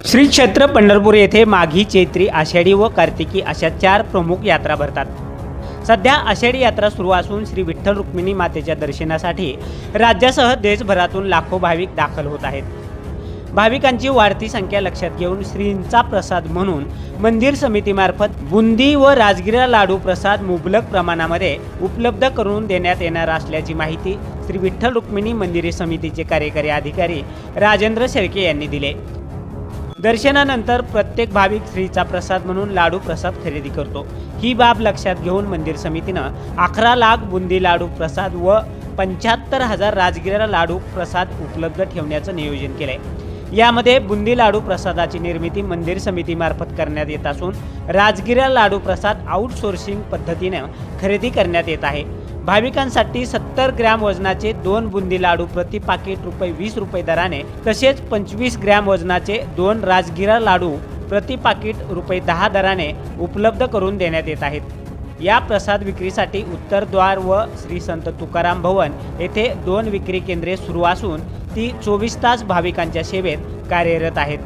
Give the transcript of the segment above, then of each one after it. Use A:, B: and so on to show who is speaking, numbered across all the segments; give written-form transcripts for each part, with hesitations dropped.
A: श्री क्षेत्र पंढरपूर येथे माघी, चैत्री, आषाढी व कार्तिकी अशा 4 प्रमुख यात्रा भरतात। सध्या आषाढी यात्रा सुरू असून श्री विठ्ठल रुक्मिणी मातेच्या दर्शनासाठी राज्यासह देशभरातून लाखो भाविक दाखल होत आहेत। भाविकांची वाढती संख्या लक्षात घेऊन श्रींचा प्रसाद म्हणून मंदिर समितीमार्फत बुंदी व राजगिरा लाडू प्रसाद मुबलक प्रमाणामध्ये उपलब्ध करून देण्यात येणार असल्याची माहिती श्री विठ्ठल रुक्मिणी मंदिर समितीचे कार्यकारी अधिकारी राजेंद्र शेळके यांनी दिले। दर्शनानंतर प्रत्येक भाविक श्रीचा प्रसाद म्हणून लाडू प्रसाद खरेदी करतो। ही बाब लक्षात घेऊन मंदिर समितीनं 11 लाख बुंदी लाडू प्रसाद व 75,000 राजगिरा लाडू प्रसाद उपलब्ध ठेवण्याचं नियोजन केलंय। यामध्ये बुंदी लाडू प्रसादाची निर्मिती मंदिर समितीमार्फत करण्यात येत असून राजगिरा लाडू प्रसाद आउटसोर्सिंग पद्धतीने खरेदी करण्यात येत आहे। भाविकांसाठी 70 ग्रॅम वजनाचे 2 बुंदी लाडू प्रति पाकिट ₹20 दराने तसेच 25 ग्रॅम वजनाचे 2 राजगिरा लाडू प्रति पाकिट ₹10 दराने उपलब्ध करून देण्यात येत आहेत। या प्रसाद विक्रीसाठी उत्तरद्वार व श्री संत तुकाराम भवन येथे 2 विक्री केंद्रे सुरू असून ती 24 तास भाविकांच्या सेवेत कार्यरत आहेत।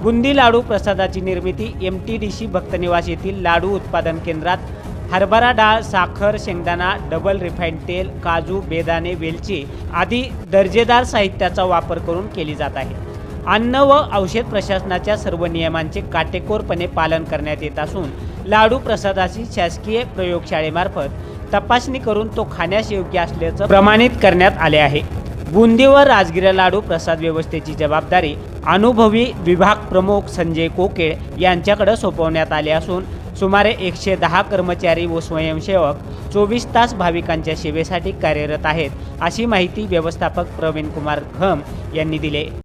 A: बुंदी लाडू प्रसादाची निर्मिती MTDC भक्तनिवास येथील लाडू उत्पादन केंद्रात हरभरा डाळ, साखर, शेंगदाणा, डबल रिफाइंड तेल, काजू, बेदाणे, वेलची आदी दर्जेदार साहित्याचा वापर करून केली जात आहे। अन्न व औषध प्रशासनाच्या सर्व नियमांचे काटेकोरपणे पालन करण्यात येत असून लाडू प्रसादाची शासकीय प्रयोगशाळेमार्फत तपासणी करून तो खाण्यास योग्य असल्याचं प्रमाणित करण्यात आले आहे। बुंदी व राजगिरा लाडू प्रसाद व्यवस्थेची जबाबदारी अनुभवी विभाग प्रमुख संजय कोकेळ यांच्याकडे सोपवण्यात आले असून सुमारे 110 कर्मचारी व स्वयंसेवक 24 तास भाविकांच्या सेवेसाठी कार्यरत आहेत, अशी माहिती व्यवस्थापक प्रवीण कुमार घम यांनी दिली।